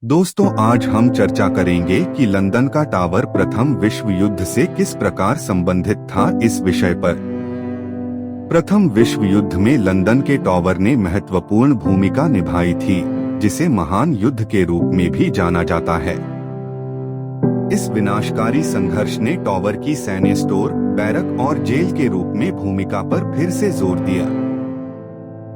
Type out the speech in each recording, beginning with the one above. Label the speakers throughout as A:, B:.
A: दोस्तों, आज हम चर्चा करेंगे कि लंदन का टावर प्रथम विश्व युद्ध से किस प्रकार संबंधित था। इस विषय पर प्रथम विश्व युद्ध में लंदन के टावर ने महत्वपूर्ण भूमिका निभाई थी, जिसे महान युद्ध के रूप में भी जाना जाता है। इस विनाशकारी संघर्ष ने टावर की सैन्य स्टोर, बैरक और जेल के रूप में भूमिका पर फिर से जोर दिया।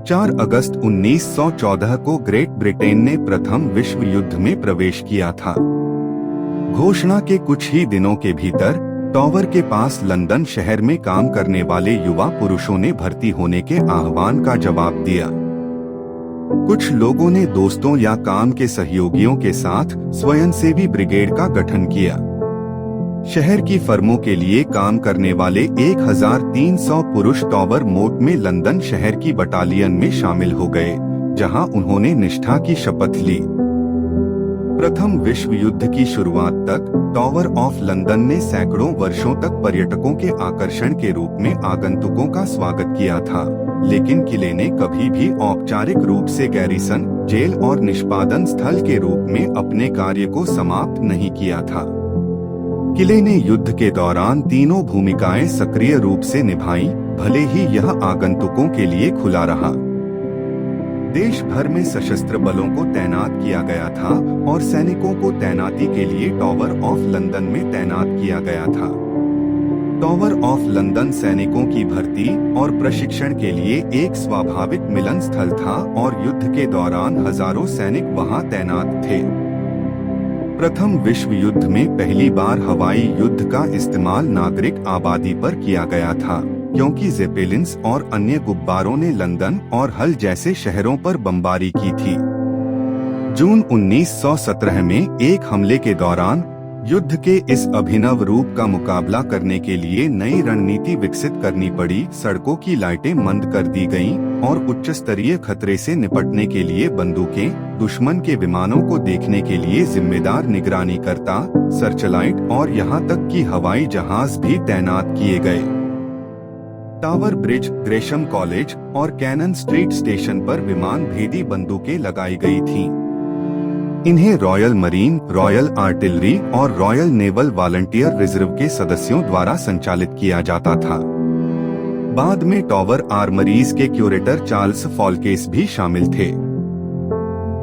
A: 4 अगस्त 1914 को ग्रेट ब्रिटेन ने प्रथम विश्व युद्ध में प्रवेश किया था। घोषणा के कुछ ही दिनों के भीतर टावर के पास लंदन शहर में काम करने वाले युवा पुरुषों ने भर्ती होने के आह्वान का जवाब दिया। कुछ लोगों ने दोस्तों या काम के सहयोगियों के साथ स्वयंसेवी ब्रिगेड का गठन किया। शहर की फर्मों के लिए काम करने वाले 1300 पुरुष टावर मोट में लंदन शहर की बटालियन में शामिल हो गए, जहां उन्होंने निष्ठा की शपथ ली। प्रथम विश्व युद्ध की शुरुआत तक टावर ऑफ लंदन ने सैकड़ों वर्षों तक पर्यटकों के आकर्षण के रूप में आगंतुकों का स्वागत किया था, लेकिन किले ने कभी भी औपचारिक रूप से गैरिसन, जेल और निष्पादन स्थल के रूप में अपने कार्य को समाप्त नहीं किया था। किले ने युद्ध के दौरान तीनों भूमिकाएं सक्रिय रूप से निभाई, भले ही यह आगंतुकों के लिए खुला रहा। देश भर में सशस्त्र बलों को तैनात किया गया था और सैनिकों को तैनाती के लिए टावर ऑफ लंदन में तैनात किया गया था। टावर ऑफ लंदन सैनिकों की भर्ती और प्रशिक्षण के लिए एक स्वाभाविक मिलन स्थल था और युद्ध के दौरान हजारों सैनिक वहां तैनात थे। प्रथम विश्व युद्ध में पहली बार हवाई युद्ध का इस्तेमाल नागरिक आबादी पर किया गया था, क्योंकि जेपेलिन्स और अन्य गुब्बारों ने लंदन और हल जैसे शहरों पर बमबारी की थी। जून 1917 में एक हमले के दौरान युद्ध के इस अभिनव रूप का मुकाबला करने के लिए नई रणनीति विकसित करनी पड़ी। सड़कों की लाइटें मंद कर दी गईं और उच्च स्तरीय खतरे से निपटने के लिए बंदूकें, दुश्मन के विमानों को देखने के लिए जिम्मेदार निगरानीकर्ता, सर्चलाइट और यहां तक कि हवाई जहाज भी तैनात किए गए। टावर ब्रिज, ग्रेशम कॉलेज और कैनन स्ट्रीट स्टेशन पर विमान भेदी बंदूकें लगाई गई थीं। इन्हें रॉयल मरीन, रॉयल आर्टिलरी और रॉयल नेवल वॉलंटियर रिजर्व के सदस्यों द्वारा संचालित किया जाता था। बाद में टावर आर्मरीज के क्यूरेटर चार्ल्स फॉल्केस भी शामिल थे।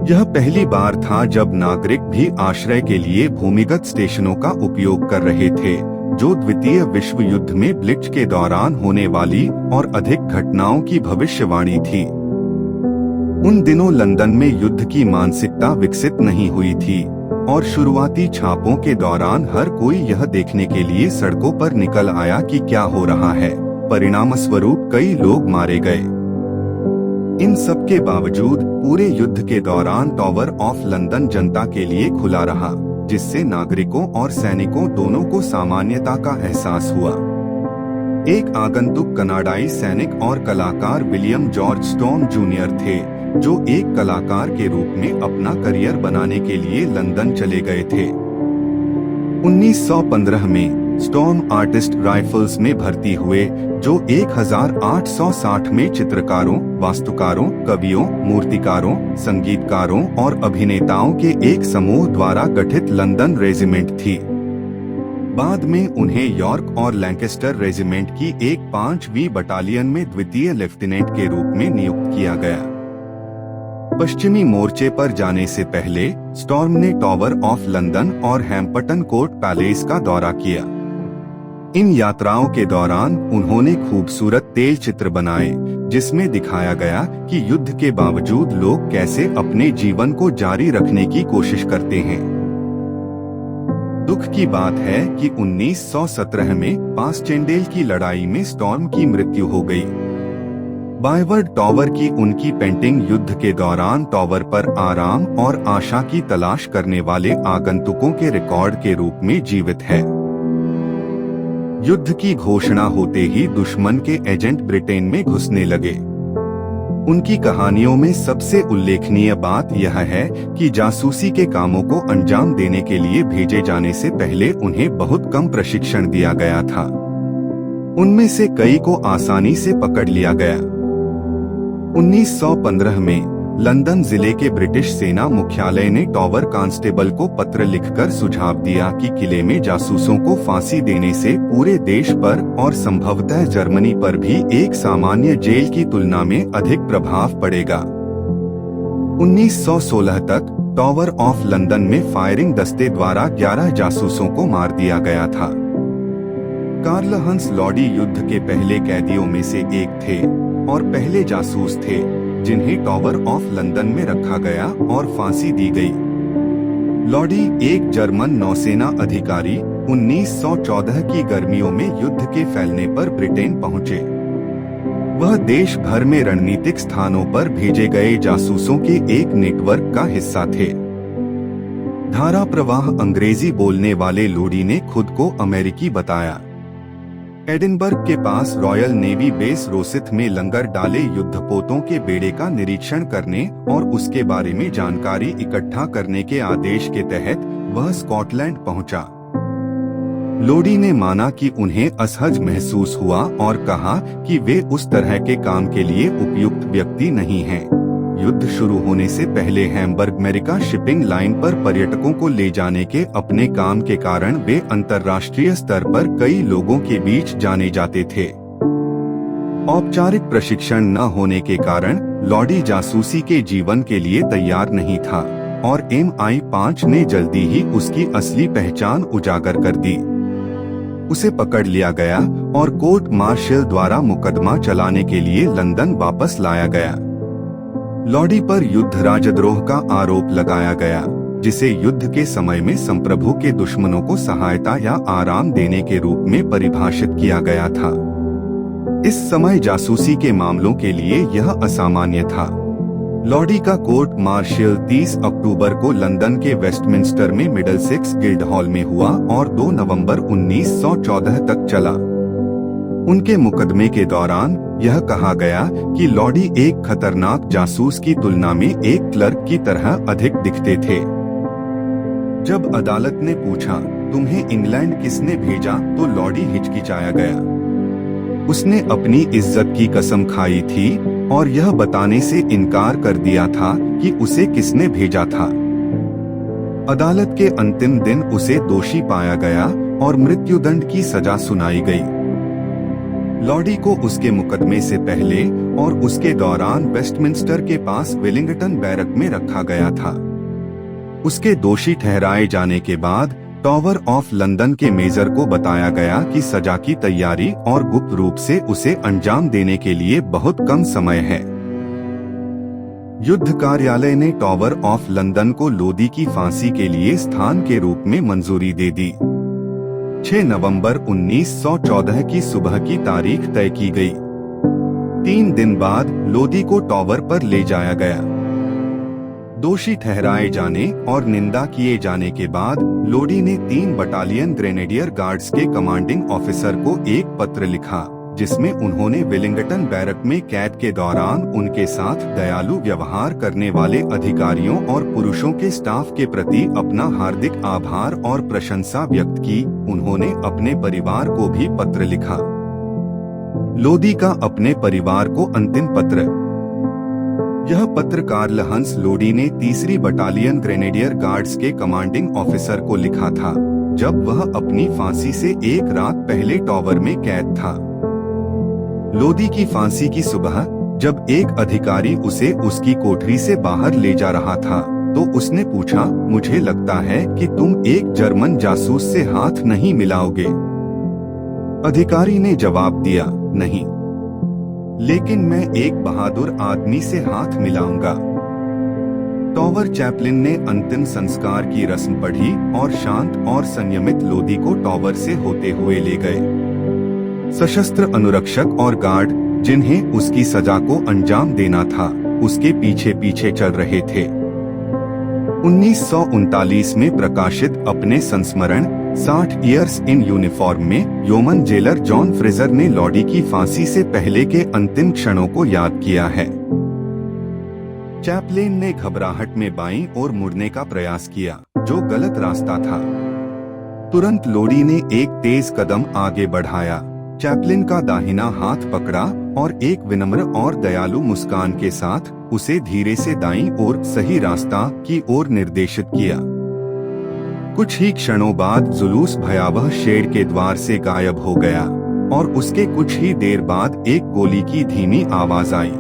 A: यह पहली बार था जब नागरिक भी आश्रय के लिए भूमिगत स्टेशनों का उपयोग कर रहे थे, जो द्वितीय विश्व युद्ध में ब्लिट्ज के दौरान होने वाली और अधिक घटनाओं की भविष्यवाणी थी। उन दिनों लंदन में युद्ध की मानसिकता विकसित नहीं हुई थी और शुरुआती छापों के दौरान हर कोई यह देखने के लिए सड़कों पर निकल आया कि क्या हो रहा है। परिणामस्वरूप कई लोग मारे गए। इन सब के बावजूद पूरे युद्ध के दौरान टावर ऑफ लंदन जनता के लिए खुला रहा, जिससे नागरिकों और सैनिकों दोनों को सामान्यता का एहसास हुआ। एक आगंतुक कनाडाई सैनिक और कलाकार विलियम जॉर्ज स्टॉर्म जूनियर थे, जो एक कलाकार के रूप में अपना करियर बनाने के लिए लंदन चले गए थे। 1915 में स्टॉर्म आर्टिस्ट राइफल्स में भर्ती हुए, जो 1860 में चित्रकारों, वास्तुकारों, कवियों, मूर्तिकारों, संगीतकारों और अभिनेताओं के एक समूह द्वारा गठित लंदन रेजिमेंट थी। बाद में उन्हें यॉर्क और लैंकेस्टर रेजिमेंट की एक 5वीं बटालियन में द्वितीय लेफ्टिनेंट के रूप में नियुक्त किया गया। पश्चिमी मोर्चे पर जाने से पहले स्टॉर्म ने टावर ऑफ लंदन और हैम्पटन कोर्ट पैलेस का दौरा किया। इन यात्राओं के दौरान उन्होंने खूबसूरत तेल चित्र बनाए, जिसमें दिखाया गया कि युद्ध के बावजूद लोग कैसे अपने जीवन को जारी रखने की कोशिश करते हैं। दुख की बात है कि 1917 में पासचेंडेल की लड़ाई में स्टॉर्म की मृत्यु हो गई। बायवर्ड टावर की उनकी पेंटिंग युद्ध के दौरान टावर पर आराम और आशा की तलाश करने वाले आगंतुकों के रिकॉर्ड के रूप में जीवित है। युद्ध की घोषणा होते ही दुश्मन के एजेंट ब्रिटेन में घुसने लगे। उनकी कहानियों में सबसे उल्लेखनीय बात यह है कि जासूसी के कामों को अंजाम देने के लिए भेजे जाने से पहले उन्हें बहुत कम प्रशिक्षण दिया गया था। उनमें से कई को आसानी से पकड़ लिया गया। 1915 में लंदन जिले के ब्रिटिश सेना मुख्यालय ने टॉवर कांस्टेबल को पत्र लिखकर सुझाव दिया कि किले में जासूसों को फांसी देने से पूरे देश पर और संभवतः जर्मनी पर भी एक सामान्य जेल की तुलना में अधिक प्रभाव पड़ेगा। 1916 तक टॉवर ऑफ लंदन में फायरिंग दस्ते द्वारा 11 जासूसों को मार दिया गया था। कार्ल हंस लॉडी युद्ध के पहले कैदियों में से एक थे और पहले जासूस थे जिन्हें टॉवर ऑफ लंदन में रखा गया और फांसी दी गई। लॉडी एक जर्मन नौसेना अधिकारी 1914 की गर्मियों में युद्ध के फैलने पर ब्रिटेन पहुंचे। वह देश भर में रणनीतिक स्थानों पर भेजे गए जासूसों के एक नेटवर्क का हिस्सा थे। धारा प्रवाह अंग्रेजी बोलने वाले लॉडी ने खुद को अमेरिकी बताया। एडिनबर्ग के पास रॉयल नेवी बेस रोसिथ में लंगर डाले युद्धपोतों के बेड़े का निरीक्षण करने और उसके बारे में जानकारी इकट्ठा करने के आदेश के तहत वह स्कॉटलैंड पहुंचा। लॉडी ने माना कि उन्हें असहज महसूस हुआ और कहा कि वे उस तरह के काम के लिए उपयुक्त व्यक्ति नहीं हैं। युद्ध शुरू होने से पहले हैम्बर्ग अमेरिका शिपिंग लाइन पर पर्यटकों को ले जाने के अपने काम के कारण वे अंतर्राष्ट्रीय स्तर पर कई लोगों के बीच जाने जाते थे। औपचारिक प्रशिक्षण न होने के कारण लॉडी जासूसी के जीवन के लिए तैयार नहीं था और MI5 ने जल्दी ही उसकी असली पहचान उजागर कर दी। उसे पकड़ लिया गया और कोर्ट मार्शल द्वारा मुकदमा चलाने के लिए लंदन वापस लाया गया। लॉडी पर युद्ध राजद्रोह का आरोप लगाया गया, जिसे युद्ध के समय में संप्रभु के दुश्मनों को सहायता या आराम देने के रूप में परिभाषित किया गया था। इस समय जासूसी के मामलों के लिए यह असामान्य था। लॉडी का कोर्ट मार्शल 30 अक्टूबर को लंदन के वेस्टमिंस्टर में मिडलसेक्स गिल्डहॉल में हुआ और 2 नवंबर 1914 तक चला। उनके मुकदमे के दौरान यह कहा गया कि लॉडी एक खतरनाक जासूस की तुलना में एक क्लर्क की तरह अधिक दिखते थे। जब अदालत ने पूछा, तुम्हें इंग्लैंड किसने भेजा, तो लॉडी हिचकिचाया गया। उसने अपनी इज्जत की कसम खाई थी और यह बताने से इनकार कर दिया था कि उसे किसने भेजा था। अदालत के अंतिम दिन उसे दोषी पाया गया और मृत्युदंड की सजा सुनाई गई। लॉडी को उसके मुकदमे से पहले और उसके दौरान वेस्टमिंस्टर के पास वेलिंगटन बैरक में रखा गया था। उसके दोषी ठहराए जाने के बाद टॉवर ऑफ लंदन के मेजर को बताया गया कि सजा की तैयारी और गुप्त रूप से उसे अंजाम देने के लिए बहुत कम समय है। युद्ध कार्यालय ने टॉवर ऑफ लंदन को लोदी की फांसी के लिए स्थान के रूप में मंजूरी दे दी। 6 नवंबर 1914 की सुबह की तारीख तय की गई। 3 दिन बाद लोदी को टॉवर पर ले जाया गया। दोषी ठहराए जाने और निंदा किए जाने के बाद लोडी ने 3 बटालियन ग्रेनेडियर गार्ड्स के कमांडिंग ऑफिसर को एक पत्र लिखा, जिसमें उन्होंने वेलिंगटन बैरक में कैद के दौरान उनके साथ दयालु व्यवहार करने वाले अधिकारियों और पुरुषों के स्टाफ के प्रति अपना हार्दिक आभार और प्रशंसा व्यक्त की। उन्होंने अपने परिवार को भी पत्र लिखा। लोदी का अपने परिवार को अंतिम पत्र। यह पत्र कार्ल हंस लोडी ने 3री बटालियन ग्रेनेडियर गार्ड्स के कमांडिंग ऑफिसर को लिखा था, जब वह अपनी फांसी से एक रात पहले टॉवर में कैद था। लोदी की फांसी की सुबह जब एक अधिकारी उसे उसकी कोठरी से बाहर ले जा रहा था, तो उसने पूछा, मुझे लगता है कि तुम एक जर्मन जासूस से हाथ नहीं मिलाओगे। अधिकारी ने जवाब दिया, नहीं, लेकिन मैं एक बहादुर आदमी से हाथ मिलाऊंगा। टॉवर चैपलिन ने अंतिम संस्कार की रस्म पढ़ी और शांत और संयमित लोदी को टॉवर से होते हुए ले गए। सशस्त्र अनुरक्षक और गार्ड, जिन्हें उसकी सजा को अंजाम देना था, उसके पीछे पीछे चल रहे थे। 1939 में प्रकाशित अपने संस्मरण 60 ईयर्स इन यूनिफॉर्म में योमन जेलर जॉन फ्रेजर ने लॉडी की फांसी से पहले के अंतिम क्षणों को याद किया है। चैपलिन ने घबराहट में बाईं ओर मुड़ने का प्रयास किया, जो गलत रास्ता था। तुरंत लोडी ने एक तेज कदम आगे बढ़ाया। चैपलिन का दाहिना हाथ पकड़ा और एक विनम्र और दयालु मुस्कान के साथ उसे धीरे से दाईं ओर सही रास्ता की ओर निर्देशित किया। कुछ ही क्षणों बाद जुलूस भयावह शेड के द्वार से गायब हो गया और उसके कुछ ही देर बाद एक गोली की धीमी आवाज आई।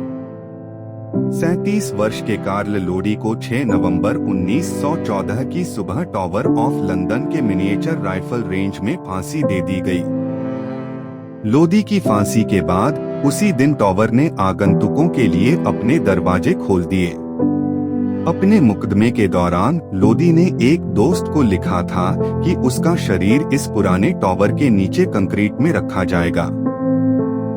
A: 37 वर्ष के कार्ल लोडी को 6 नवंबर 1914 की सुबह टावर ऑफ लंदन के मिनिएचर राइफल रेंज में फांसी दे दी गई। लोदी की फांसी के बाद उसी दिन टावर ने आगंतुकों के लिए अपने दरवाजे खोल दिए। अपने मुकदमे के दौरान लोदी ने एक दोस्त को लिखा था कि उसका शरीर इस पुराने टावर के नीचे कंक्रीट में रखा जाएगा।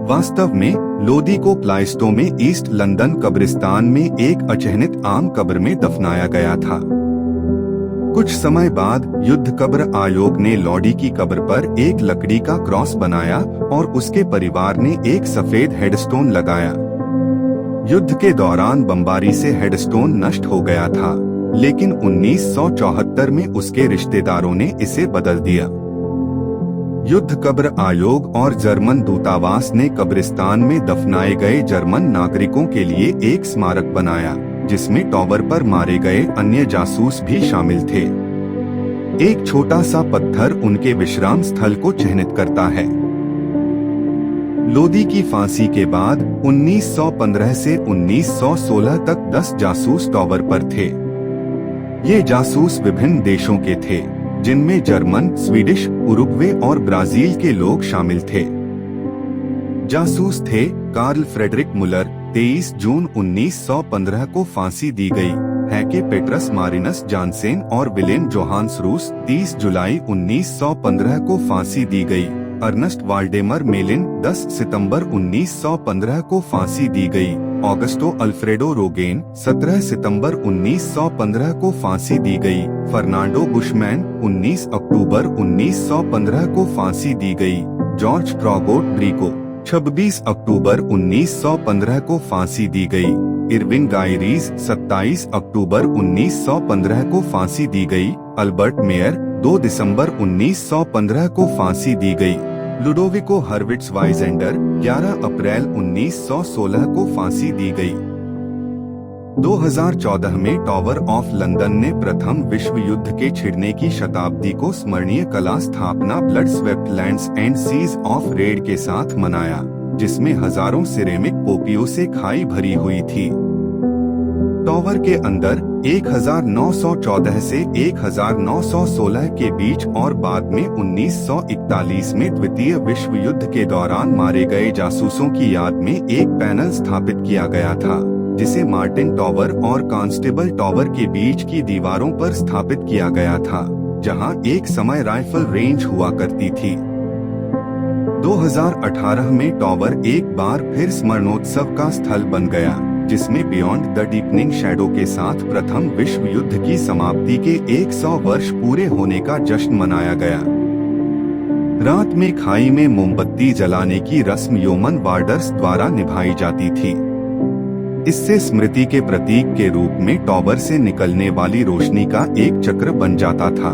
A: वास्तव में लोदी को प्लाइस्टो में ईस्ट लंदन कब्रिस्तान में एक अचहनित आम कब्र में दफनाया गया था। कुछ समय बाद युद्ध कब्र आयोग ने लोडी की कब्र पर एक लकड़ी का क्रॉस बनाया और उसके परिवार ने एक सफेद हेडस्टोन लगाया। युद्ध के दौरान बमबारी से हेडस्टोन नष्ट हो गया था, लेकिन 1974 में उसके रिश्तेदारों ने इसे बदल दिया। युद्ध कब्र आयोग और जर्मन दूतावास ने कब्रिस्तान में दफनाए गए जर्मन नागरिकों के लिए एक स्मारक बनाया, जिसमें टावर पर मारे गए अन्य जासूस भी शामिल थे। एक छोटा सा पत्थर उनके विश्राम स्थल को चिन्हित करता है। लोदी की फांसी के बाद 1915 से 1916 तक 10 जासूस टावर पर थे। ये जासूस विभिन्न देशों के थे, जिनमें जर्मन, स्वीडिश, उरुग्वे और ब्राजील के लोग शामिल थे। जासूस थे कार्ल फ्रेडरिक मुलर, 23 जून 1915 को फांसी दी गई। हैके पेट्रस मारिनस जानसेन और विलेम जोहान्स रूस, 30 जुलाई 1915 को फांसी दी गई। अर्नस्ट वाल्डेमर मेलिन, 10 सितंबर 1915 को फांसी दी गई। ऑगस्टो अल्फ्रेडो रोगेन, 17 सितंबर 1915 को फांसी दी गई। फर्नांडो बुशमैन, 19 अक्टूबर 1915 को फांसी दी गई। जॉर्ज ट्रॉगोट ब्रिको, 26 अक्टूबर 1915 को फांसी दी गई। इरविन गायरीज, 27 अक्टूबर 1915 को फांसी दी गई। अल्बर्ट मेयर, 2 दिसंबर 1915 को फांसी दी गई। लुडोविको हर्विट्स वाइजेंडर, 11 अप्रैल 1916 को फांसी दी गई। 2014 में टावर ऑफ लंदन ने प्रथम विश्व युद्ध के छिड़ने की शताब्दी को स्मरणीय कला स्थापना blood swept lands and seas of red के साथ मनाया, जिसमें हजारों सिरेमिक पोपियों से खाई भरी हुई थी। टावर के अंदर 1914 से 1916 के बीच और बाद में 1941 में द्वितीय विश्व युद्ध के दौरान मारे गए जासूसों की याद में एक पैनल स्थापित किया गया था, जिसे मार्टिन टावर और कांस्टेबल टावर के बीच की दीवारों पर स्थापित किया गया था, जहां एक समय राइफल रेंज हुआ करती थी। 2018 में टावर एक बार फिर स्मरणोत्सव का स्थल बन गया, जिसमें बियॉन्ड द डीपनिंग शैडो के साथ प्रथम विश्व युद्ध की समाप्ति के 100 वर्ष पूरे होने का जश्न मनाया गया। रात में खाई में मोमबत्ती जलाने की रस्म योमन वार्डर्स द्वारा निभाई जाती थी। इससे स्मृति के प्रतीक के रूप में टावर से निकलने वाली रोशनी का एक चक्र बन जाता था।